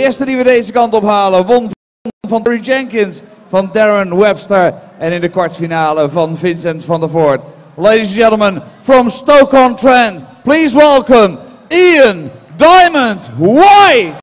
eerste die we deze kant ophalen won van Terry Jenkins, van Darren Webster. En in de kwartfinale van Vincent van der Voort. Ladies and gentlemen, from Stoke-on-Trent, please welcome Ian Diamond White.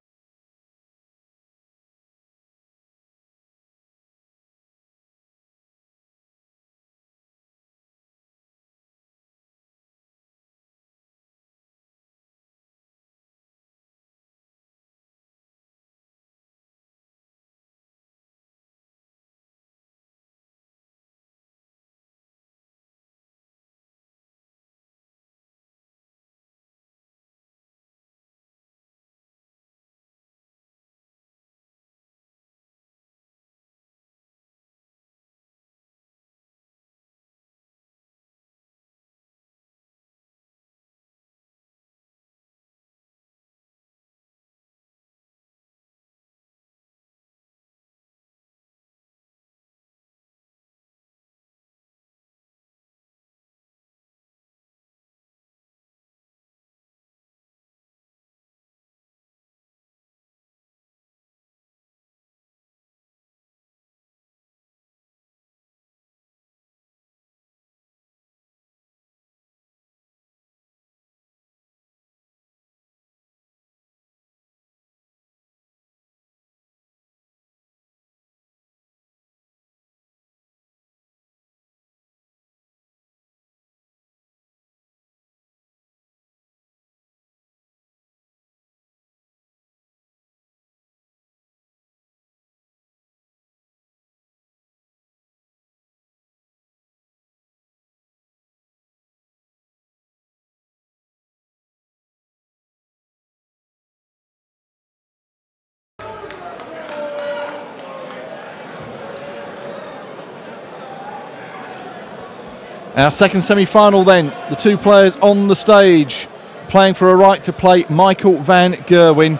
Our second semi-final then, the two players on the stage playing for a right to play Michael van Gerwen.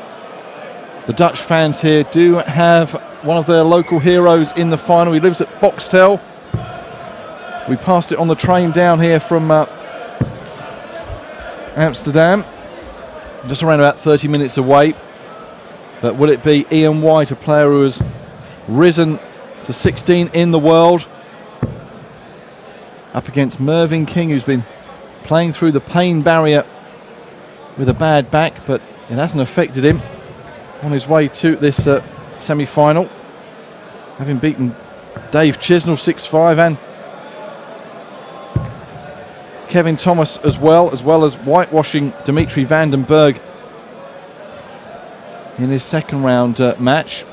The Dutch fans here do have one of their local heroes in the final. He lives at Boxtel. We passed it on the train down here from Amsterdam, just around about 30 minutes away. But will it be Ian White, a player who has risen to 16 in the world, up against Mervyn King, who's been playing through the pain barrier with a bad back, but it hasn't affected him on his way to this semi-final, having beaten Dave Chisnell 6-5 and Kevin Thomas as well as whitewashing Dimitri van den Berg in his second round match.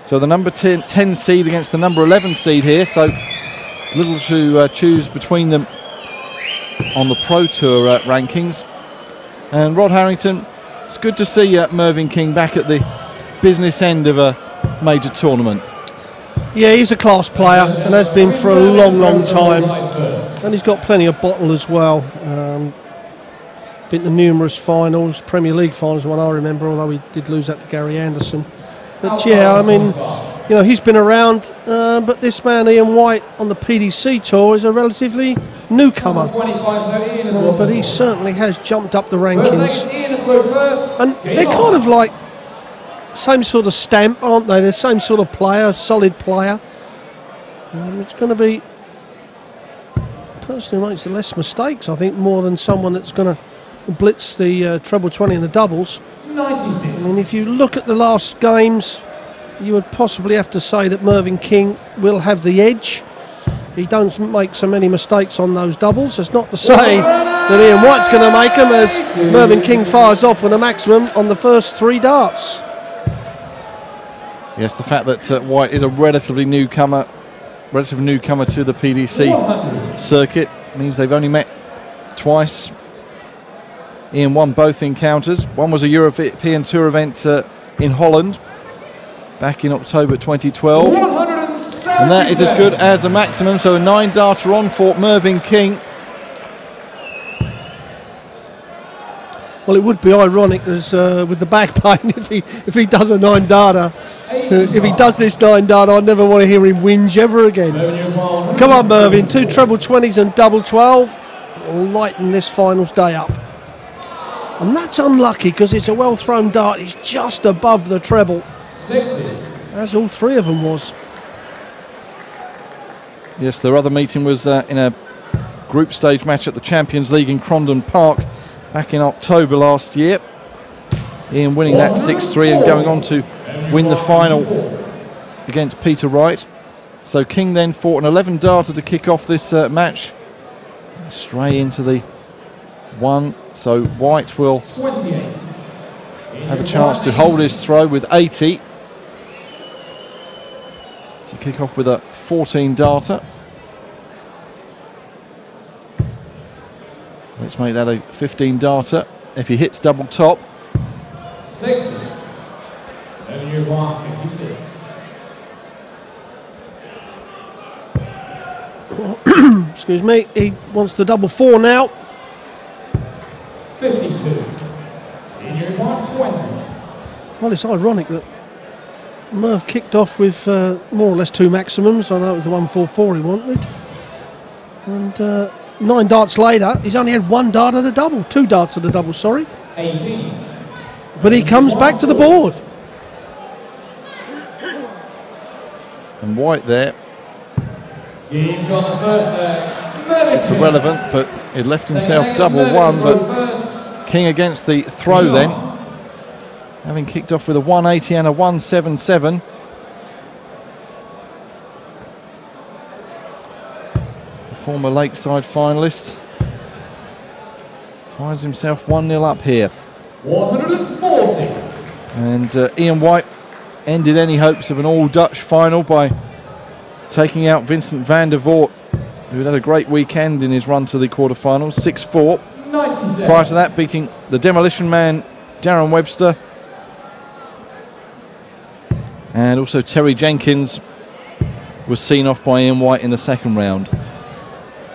So the number 10 seed against the number 11 seed here, so little to choose between them on the Pro Tour rankings. And Rod Harrington, it's good to see Mervyn King back at the business end of a major tournament. Yeah, he's a class player and has been for a long time, and he's got plenty of bottle as well. Been to numerous finals, Premier League finals, one I remember, although he did lose that to Gary Anderson. But yeah, I mean, you know, he's been around, but this man Ian White on the PDC tour is a relatively newcomer, but he certainly has jumped up the rankings, and they're kind of like same sort of stamp, aren't they? They're the same sort of player, solid player. It's going to be person who makes the less mistakes, I think, more than someone that's going to blitz the treble 20 in the doubles. I mean, if you look at the last games, you would possibly have to say that Mervyn King will have the edge. He doesn't make so many mistakes on those doubles. That's not to say that Ian White's going to make them, as Mervyn King fires off with a maximum on the first 3 darts. Yes, the fact that White is a relative newcomer to the PDC circuit means they've only met twice. Ian won both encounters. One was a European Tour event in Holland back in October 2012. And that is as good as a maximum, so a 9-darter on for Mervyn King. Well, it would be ironic as with the back pain if he does a 9-darter. If he does this 9-darter, I never want to hear him whinge ever again. Come on, Mervyn, 2 treble 20s and double 12. Lighten this finals day up. And that's unlucky because it's a well thrown dart. It's just above the treble, 60. as all three of them was. Yes, their other meeting was in a group stage match at the Champions League in Crondon Park back in October last year. Ian winning that 6-3 and going on to win the final against Peter Wright. So King then fought an 11 darter to kick off this match. Stray into the one, so White will have a chance to hold his throw with 80 to kick off with a 14 darter. Let's make that a 15 darter. If he hits double top, 60. And you want 56. Excuse me, he wants the double four now. 52. In your 120. Well, it's ironic that Merv kicked off with more or less two maximums. I know it was the 144 he wanted. And 9 darts later, he's only had one dart at a double. 2 darts at a double, sorry. 18. But he comes back to the board. and White there. Games on the first leg. It's irrelevant, but it left himself double one, but King against the throw then, having kicked off with a 180 and a 177. The former Lakeside finalist finds himself 1-0 up here. 140. And Ian White ended any hopes of an all-Dutch final by taking out Vincent van der Voort, who had a great weekend in his run to the quarterfinals, 6-4. 97. Prior to that, beating the demolition man, Darren Webster. And also Terry Jenkins was seen off by Ian White in the second round.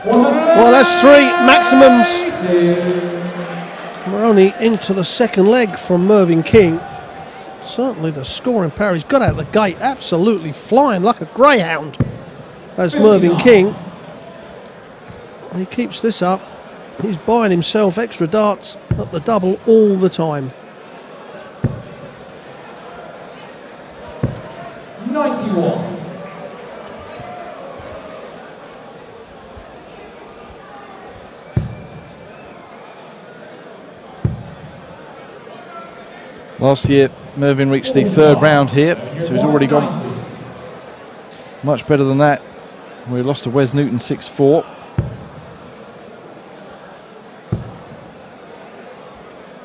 Well, that's 3 maximums. We're only into the second leg from Mervyn King. Certainly the scoring power. He's got out the gate absolutely flying like a greyhound. As Mervyn King. He keeps this up. He's buying himself extra darts at the double all the time. 91. Last year, Mervyn reached the third round here, so he's already gone much better than that. We lost to Wes Newton 6-4.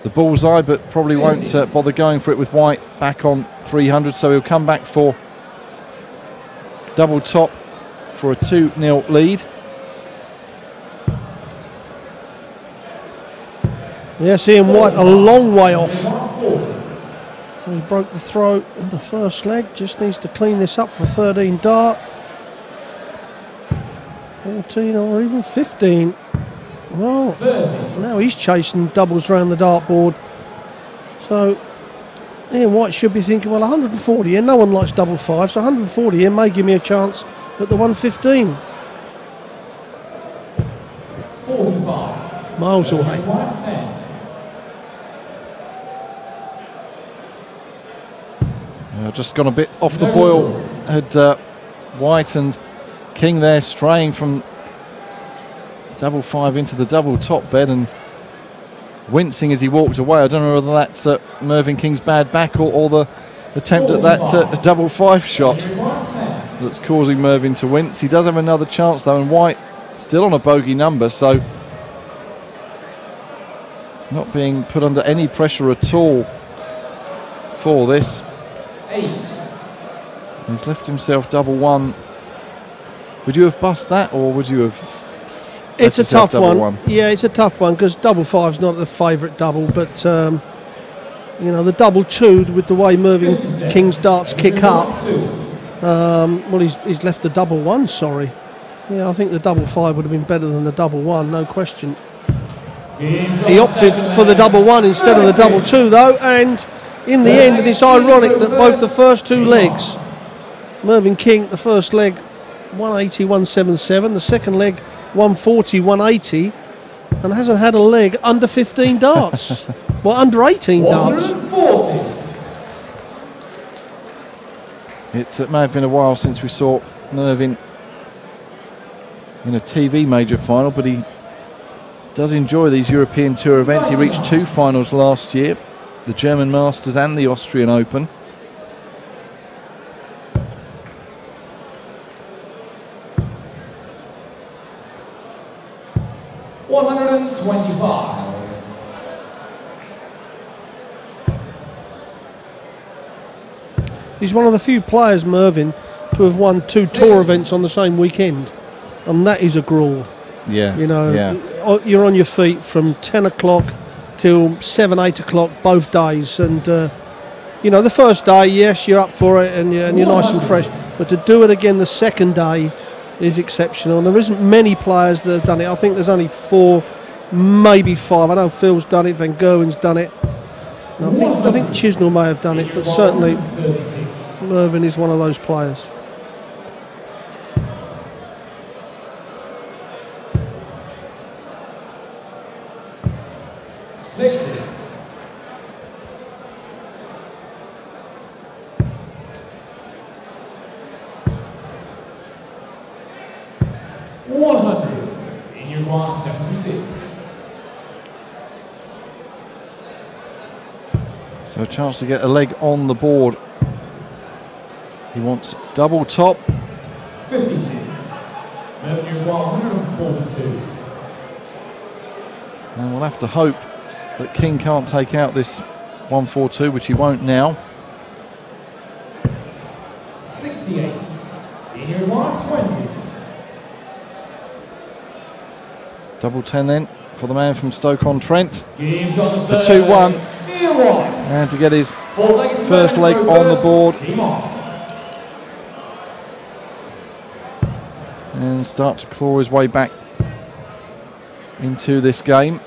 The bullseye, but probably won't bother going for it with White back on 300, so he'll come back for double top for a 2-0 lead. Yes, Ian White a long way off. He broke the throw in the first leg, just needs to clean this up for 13 dart. 14 or even 15. Well, now he's chasing doubles around the dartboard. So Ian White should be thinking, well, 140 here, no one likes double five, so 140 here may give me a chance at the 115. 45. Miles away. Just gone a bit off the boil. Had White and King there straying from double five into the double top bed and wincing as he walked away. I don't know whether that's Mervyn King's bad back or the attempt at that double five shot that's causing Mervyn to wince. He does have another chance though, and White still on a bogey number, so not being put under any pressure at all for this. 8. He's left himself double one. Would you have bust that, or would you have? It's a tough one. Yeah, it's a tough one because double five's not the favourite double, but you know, the double two with the way Mervyn King's darts kick up. Well, he's left the double one. Sorry. Yeah, I think the double five would have been better than the double one, no question. He opted for the double one instead of the double two, though, and in the end, it's ironic that both the first 2 legs, Mervyn King, the first leg 180, 177, the second leg 140, 180, and hasn't had a leg under 15 darts. Well, under 18 darts. 140. It may have been a while since we saw Mervyn in a TV major final, but he does enjoy these European Tour events. He reached 2 finals last year, the German Masters and the Austrian Open. $125. He's one of the few players, Mervyn, to have won 2 tour events on the same weekend, and that is a gruel. Yeah, you know, you're on your feet from 10 o'clock till 7, 8 o'clock both days, and you know, the first day, yes, you're up for it and you're nice and fresh, but to do it again the second day is exceptional. And there isn't many players that have done it. I think there's only 4, maybe 5. I know Phil's done it, Van Gerwen's done it. I think Chisnell may have done it, but certainly Mervyn is one of those players. In your class 76. So a chance to get a leg on the board. He wants double top. 56. Mervyn, your class 142. And we'll have to hope that King can't take out this 142, which he won't now. 68. In your class 20. Double 10 then for the man from Stoke-on-Trent. For 2-1. And to get his first leg on the board. And start to claw his way back into this game.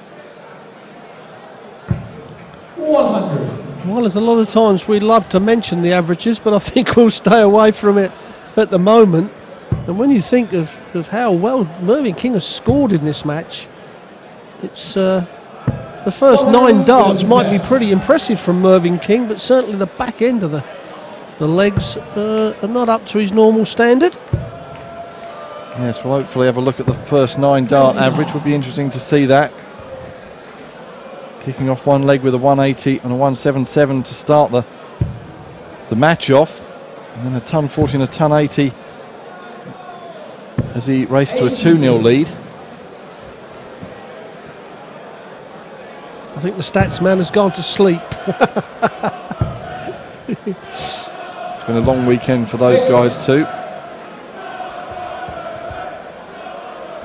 100. Well, there's a lot of times we love to mention the averages, but I think we'll stay away from it at the moment. And when you think of how well Mervyn King has scored in this match, it's the first 9 darts might be pretty impressive from Mervyn King, but certainly the back end of the legs are not up to his normal standard. Yes, we'll hopefully have a look at the first 9 dart average. Would be interesting to see that. Kicking off one leg with a 180 and a 177 to start the match off, and then a ton 40 and a ton 80 as he raced to a 2-0 lead. I think the stats man has gone to sleep. It's been a long weekend for those guys too.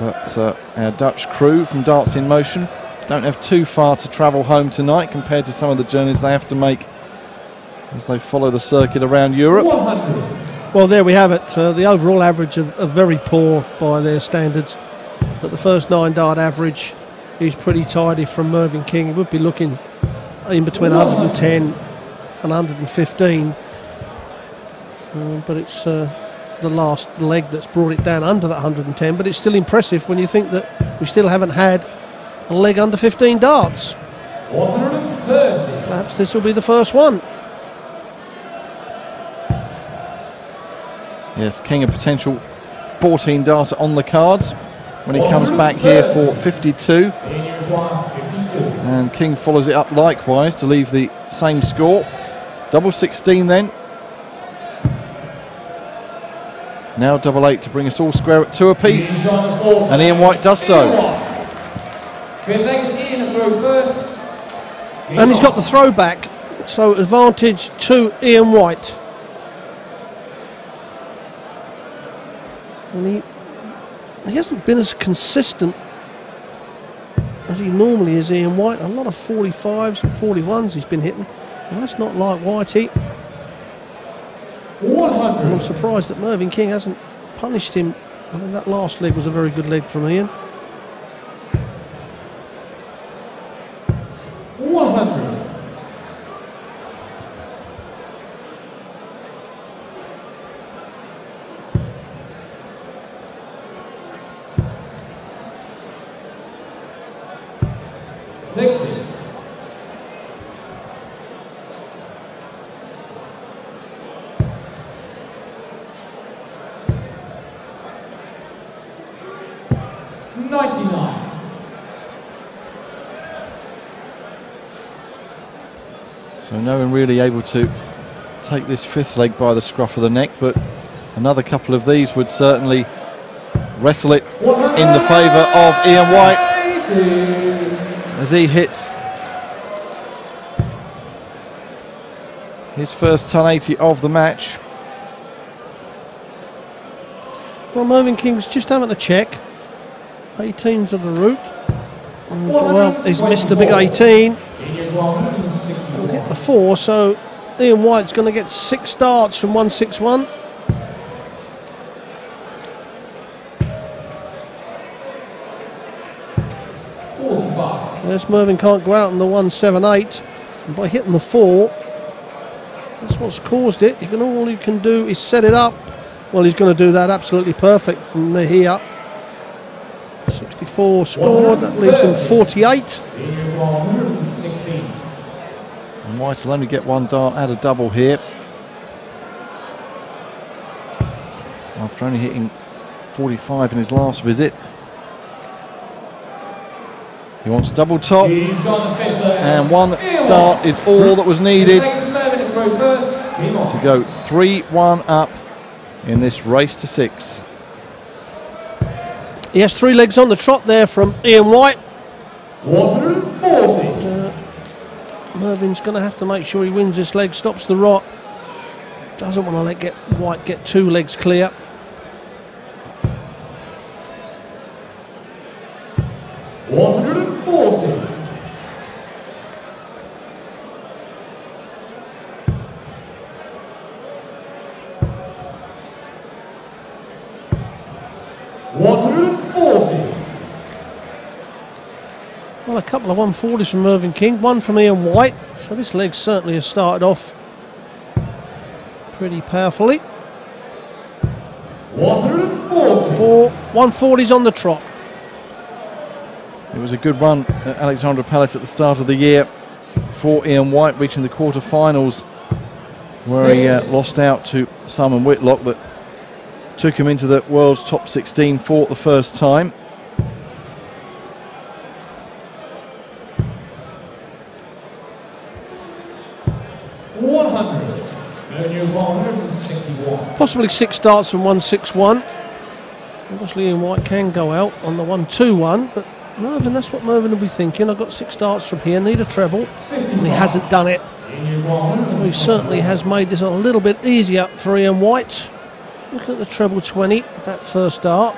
But our Dutch crew from Darts in Motion don't have too far to travel home tonight compared to some of the journeys they have to make as they follow the circuit around Europe. 100. Well, there we have it. The overall average are very poor by their standards, but the first 9 dart average is pretty tidy from Mervyn King. He would be looking in between 110 and 115, but it's the last leg that's brought it down under that 110, but it's still impressive when you think that we still haven't had a leg under 15 darts. 130. Perhaps this will be the first one. Yes, King a potential 14 darter on the cards when he comes back here for 52. And King follows it up likewise to leave the same score. Double 16 then. Now double 8 to bring us all square at 2 apiece. And Ian White does so. And he's got the throwback, so advantage to Ian White. And he hasn't been as consistent as he normally is, Ian White. A lot of 45s and 41s he's been hitting, and that's not like Whitey. 100. And I'm surprised that Mervyn King hasn't punished him. I mean, that last leg was a very good leg from Ian. 100. 99. So no one really able to take this fifth leg by the scruff of the neck, but another couple of these would certainly wrestle it in the favour of Ian White as he hits his first 1080 of the match. Well, Mervyn King's just having a check. 18's of the route. Well, he's missed the big 18. He'll hit the 4, so Ian White's going to get 6 darts from 161. Yes, Mervyn can't go out on the 178, and by hitting the 4, that's what's caused it. All he can do is set it up. Well, he's going to do that absolutely perfect from here. 64 scored, that leaves him 48. And White will only get 1 dart at a double here, after only hitting 45 in his last visit. He wants double top, and 1 dart is all that was needed to go 3-1 up in this race to 6. He has 3 legs on the trot there from Ian White. 140. Mervyn's going to have to make sure he wins this leg, stops the rot. Doesn't want to let White get 2 legs clear. 140. Well, a couple of 140s from Mervyn King, 1 from Ian White. So this leg certainly has started off pretty powerfully. 140. 140s on the trot. It was a good run at Alexandra Palace at the start of the year for Ian White, reaching the quarter-finals, where he lost out to Simon Whitlock, that took him into the world's top 16 for the first time. Possibly 6 darts from 161. Obviously Ian White can go out on the 121, but Mervyn, that's what Mervyn will be thinking. I've got 6 darts from here, need a treble, and he hasn't done it. So he certainly has made this a little bit easier for Ian White. Look at the treble 20 at that first dart.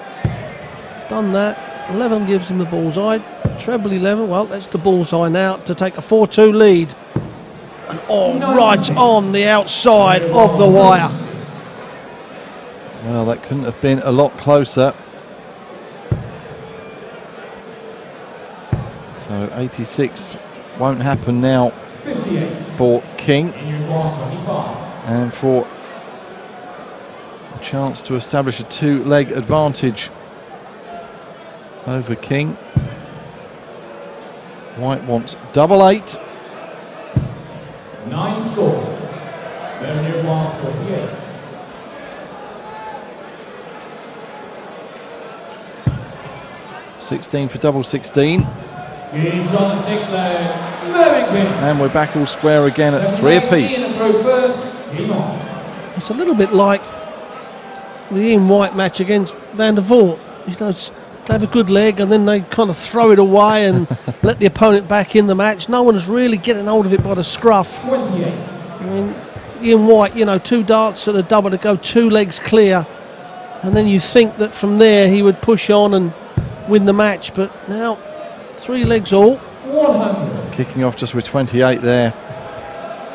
He's done that. 11 gives him the bullseye. Treble 11, well, that's the bullseye now to take a 4-2 lead. And right on the outside of the wire. Well, that couldn't have been a lot closer. So 86 won't happen now for King, and for a chance to establish a 2-leg advantage over King. White wants double 8. 9 score. 48. 16 for double 16. He's on the 6th leg. Mervyn King. And we're back all square again at 3 apiece. It's a little bit like the Ian White match against Van der Voort. You know, they have a good leg and then they kind of throw it away and let the opponent back in the match. No one is really getting hold of it by the scruff. 28. I mean, Ian White, you know, 2 darts at the double to go 2 legs clear, and then you think that from there he would push on and win the match, but now 3 legs all. 100. Kicking off just with 28 there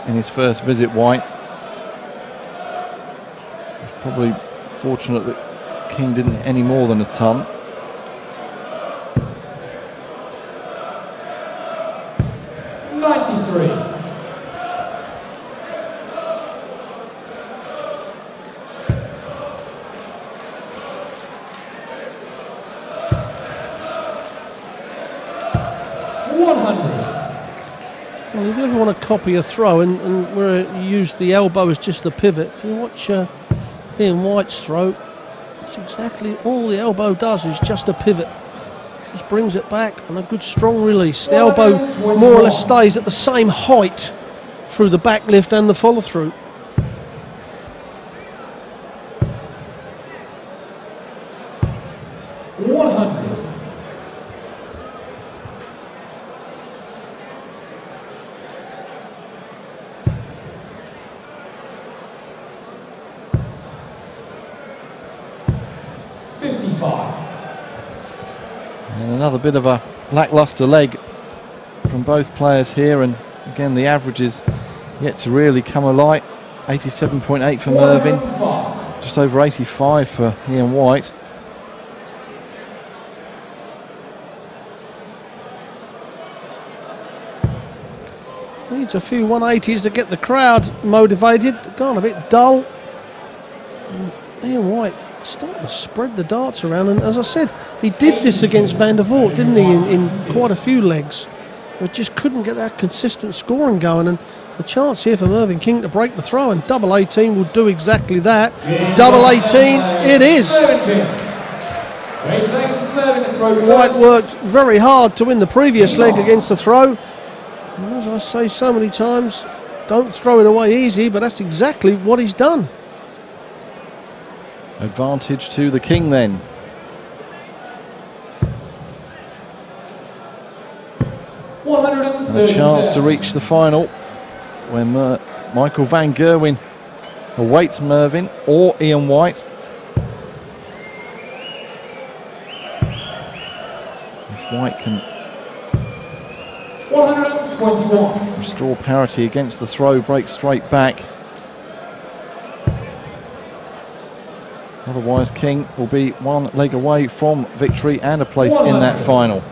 in his first visit, White. It's probably fortunate that King didn't hit any more than a ton. Well, if you ever want to copy a throw and where you use the elbow as just a pivot, if you watch Ian White's throw, that's exactly all the elbow does, is just a pivot. Just brings it back and a good strong release. The elbow more or less stays at the same height through the back lift and the follow through. And another bit of a lacklustre leg from both players here, and again the averages yet to really come alight. 87.8 for Mervyn, just over 85 for Ian White. Needs a few 180s to get the crowd motivated. Gone a bit dull. And Ian White starting to spread the darts around, and as I said, he did this against Van der Voort, didn't he, in quite a few legs, but just couldn't get that consistent scoring going. And the chance here for Mervyn King to break the throw, and double 18 will do exactly that. Double 18 it is. White worked very hard to win the previous leg against the throw, and as I say so many times, don't throw it away easy, but that's exactly what he's done. Advantage to the King then. And a chance to reach the final when Michael van Gerwen awaits Mervyn or Ian White. If White can restore parity against the throw, break straight back. Otherwise, King will be one leg away from victory and a place in that final.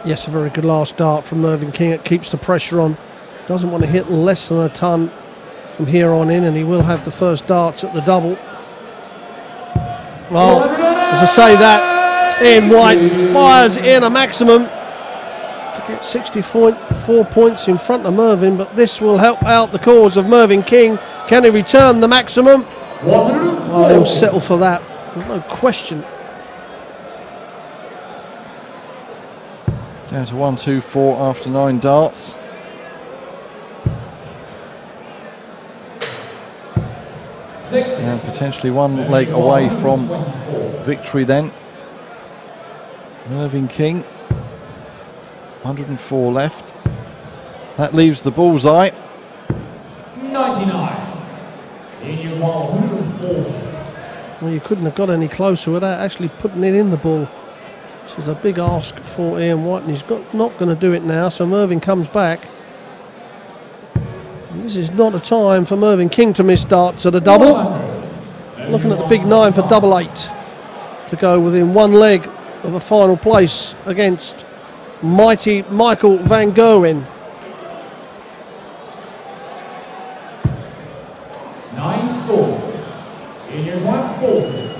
Yes, a very good last dart from Mervyn King. It keeps the pressure on. Doesn't want to hit less than a ton from here on in, and he will have the first darts at the double. Well, as I say that, Ian White fires in a maximum to get 64 points in front of Mervyn, but this will help out the cause of Mervyn King. Can he return the maximum? Oh, he'll settle for that. There's no question. Down to 1-2-4 after 9 darts. And potentially one leg away from victory then. Mervyn King, 104 left. That leaves the bullseye. 99. In 140. Well, you couldn't have got any closer without actually putting it in the ball. This is a big ask for Ian White, and he's not going to do it now, so Mervyn comes back. And this is not a time for Mervyn King to miss darts at a double. Looking at the big 9 for double 8 to go within one leg of a final place against mighty Michael van Gerwen. 9 score. In 140.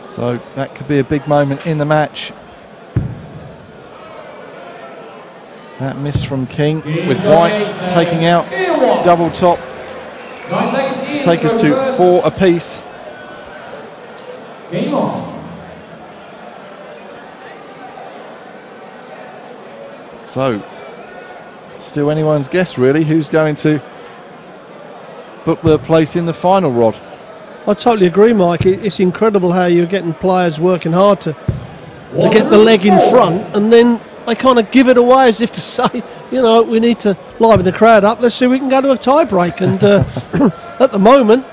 So that could be a big moment in the match. That miss from King with White taking out double top to take us to 4 apiece. Game on. So still anyone's guess really who's going to book their place in the final, Rod. I totally agree, Mike. It's incredible how you're getting players working hard to get the leg in front, and then they kind of give it away as if to say, you know, we need to liven the crowd up. Let's see if we can go to a tie break. And at the moment,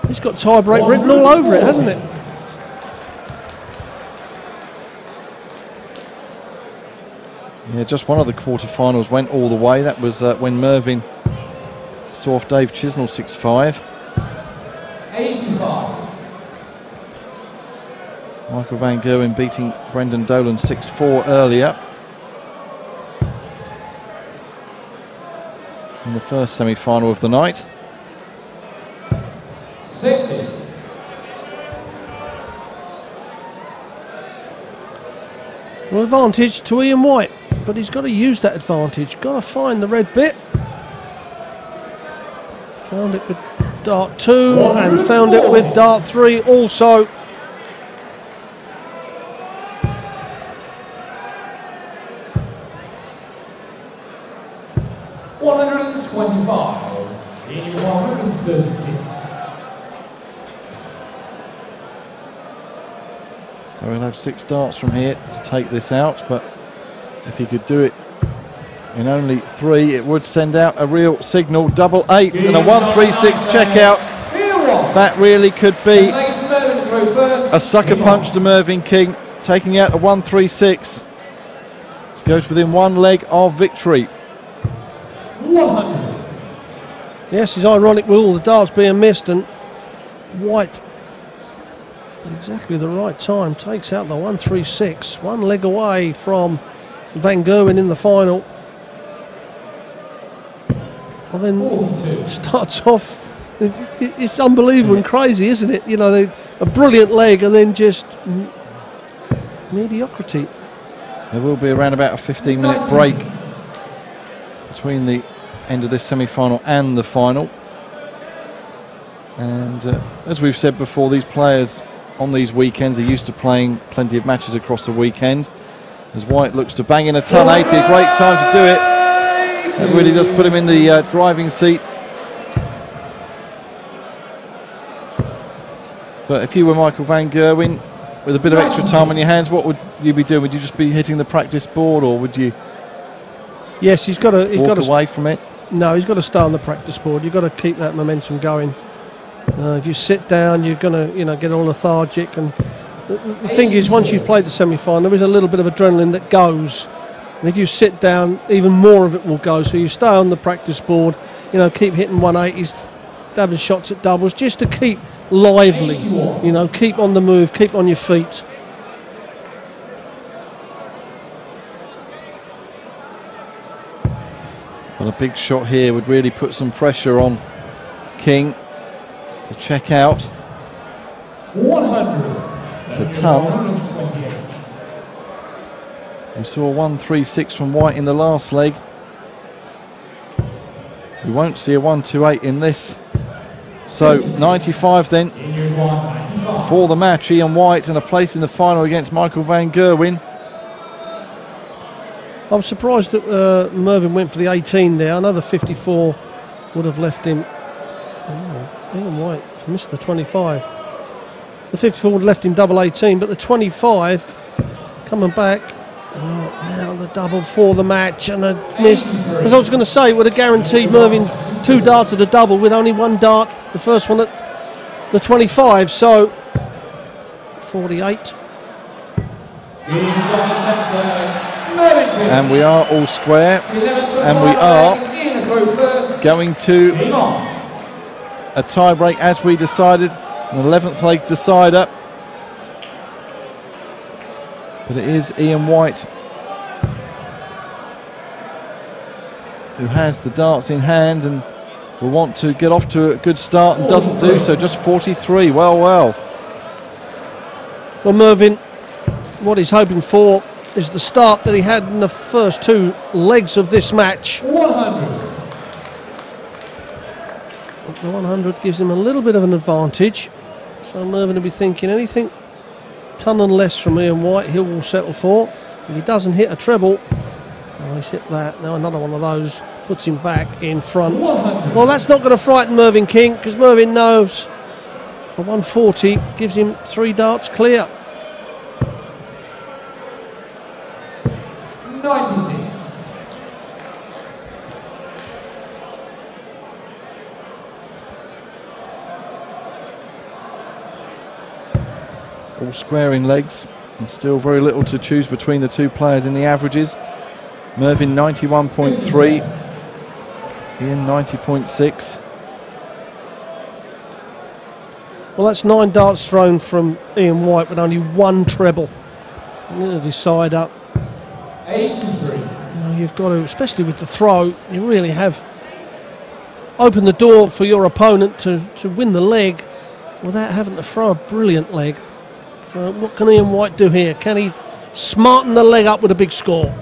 it's got tie break written all over it, hasn't it? Yeah, just one of the quarterfinals went all the way. That was when Mervyn saw off Dave Chisnell 6-5. 85. Michael van Gerwen beating Brendan Dolan 6-4 earlier in the first semi-final of the night. 60. An advantage to Ian White, but he's got to use that advantage. Got to find the red bit. Found it with dart 2 and found it with dart 3 also. In 136. So he'll have 6 darts from here to take this out, but if he could do it in only 3, it would send out a real signal. Double 8 and a 136 checkout. That really could be a sucker punch to Mervyn King, taking out a 136. It goes within 1 leg of victory. 100. Yes, it's ironic with all the darts being missed, and White, at exactly the right time, takes out the 136, 1 leg away from Van Gerwen in the final. And then starts off, it's unbelievable and crazy, isn't it? You know, a brilliant leg and then just mediocrity. There will be around about a 15-minute break between the end of this semi-final and the final. And as we've said before, these players on these weekends are used to playing plenty of matches across the weekend. As White looks to bang in a ton 80, a great time to do it. It really does put him in the driving seat. But if you were Michael Van Gerwen, with a bit of extra time on your hands, what would you be doing? Would you just be hitting the practice board, or would you? Yes, he's got to walk away from it. No, he's got to stay on the practice board. You've got to keep that momentum going. If you sit down, you're going to, get all lethargic. And the thing is, once you've played the semi-final, there is a little bit of adrenaline that goes. And if you sit down, even more of it will go. So you stay on the practice board. Keep hitting 180s, having shots at doubles, just to keep lively. Keep on the move, keep on your feet. Well, a big shot here would really put some pressure on King to check out. 100. It's a ton. We saw 136 from White in the last leg. We won't see a 128 in this. So 95 then for the match. Ian White, and a place in the final against Michael Van Gerwen. I'm surprised that Mervyn went for the 18 there. I know the 54 would have left him. Ian White missed the 25. The 54 would have left him double 18, but the 25 coming back. Now the double for the match, and a missed. As I was going to say, would have guaranteed Mervyn 2 darts at the double with only 1 dart, the first one at the 25. So 48. And we are all square, and we are going to a tie break as we decided, an 11th leg decider. But it is Ian White who has the darts in hand and will want to get off to a good start, and doesn't do so. Just 43. Well. Well, Mervyn, what he's hoping for is the start that he had in the first 2 legs of this match. 100. The 100 gives him a little bit of an advantage. So Mervyn will be thinking anything ton and less from Ian White, he will settle for. If he doesn't hit a treble, he's hit that. Now another one of those puts him back in front. 100. Well, that's not going to frighten Mervyn King, because Mervyn knows a 140 gives him 3 darts clear. 96. All squaring legs, and still very little to choose between the 2 players in the averages. Mervyn 91.3, Ian 90.6. Well, that's 9 darts thrown from Ian White, but only 1 treble. I'm going to decide up. 83. You've got to, especially with the throw, you really have opened the door for your opponent to win the leg without having to throw a brilliant leg. So what can Ian White do here? Can he smarten the leg up with a big score?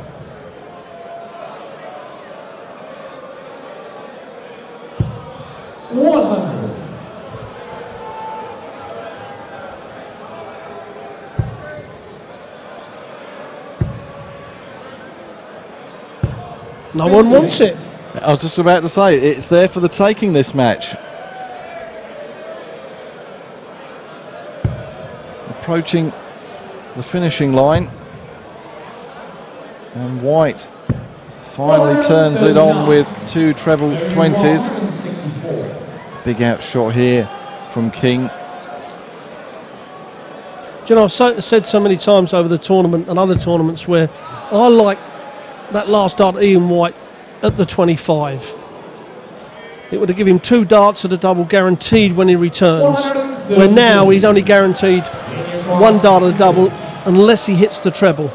No one wants it. I was just about to say, it's there for the taking, this match. Approaching the finishing line. And White finally turns it on with 2 treble 20s. Big outshot here from King. Do you know, I've said so many times over the tournament and other tournaments where I like that last dart Ian White at the 25. It would have given him 2 darts at a double guaranteed when he returns, where now he's only guaranteed 1 dart at a double unless he hits the treble.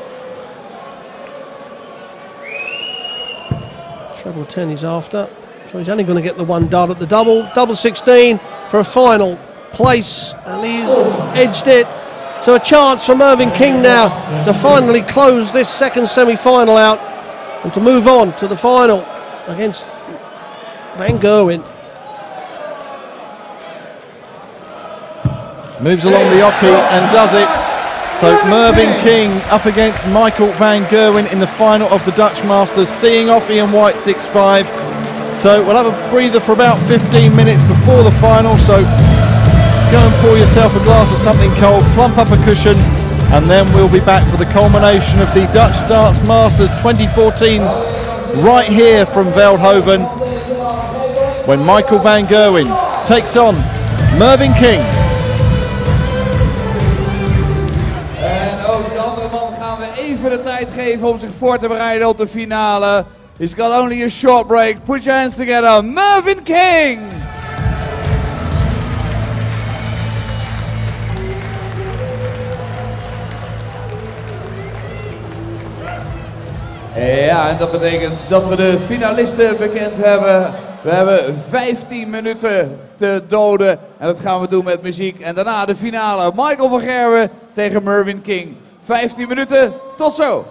Treble 10 he's after, so he's only going to get the 1 dart at the double. Double 16 for a final place, and he's edged it. So a chance for Mervyn King now to finally close this second semi-final out and to move on to the final against Van Gerwen. Moves along the oppie and does it. So Mervyn King up against Michael Van Gerwen in the final of the Dutch Masters, seeing off Ian White 6-5. So we'll have a breather for about 15 minutes before the final. So go and pour yourself a glass of something cold, plump up a cushion, and then we'll be back for the culmination of the Dutch Darts Masters 2014 right here from Veldhoven, when Michael Van Gerwen takes on Mervyn King. En ook de andere man gaan we even de tijd geven om zich voor te bereiden op de finale. He's got only a short break. Put your hands together, Mervyn King! Ja, en dat betekent dat we de finalisten bekend hebben. We hebben 15 minuten te doden en dat gaan we doen met muziek. En daarna de finale, Michael van Gerwen tegen Mervyn King. 15 minuten, tot zo!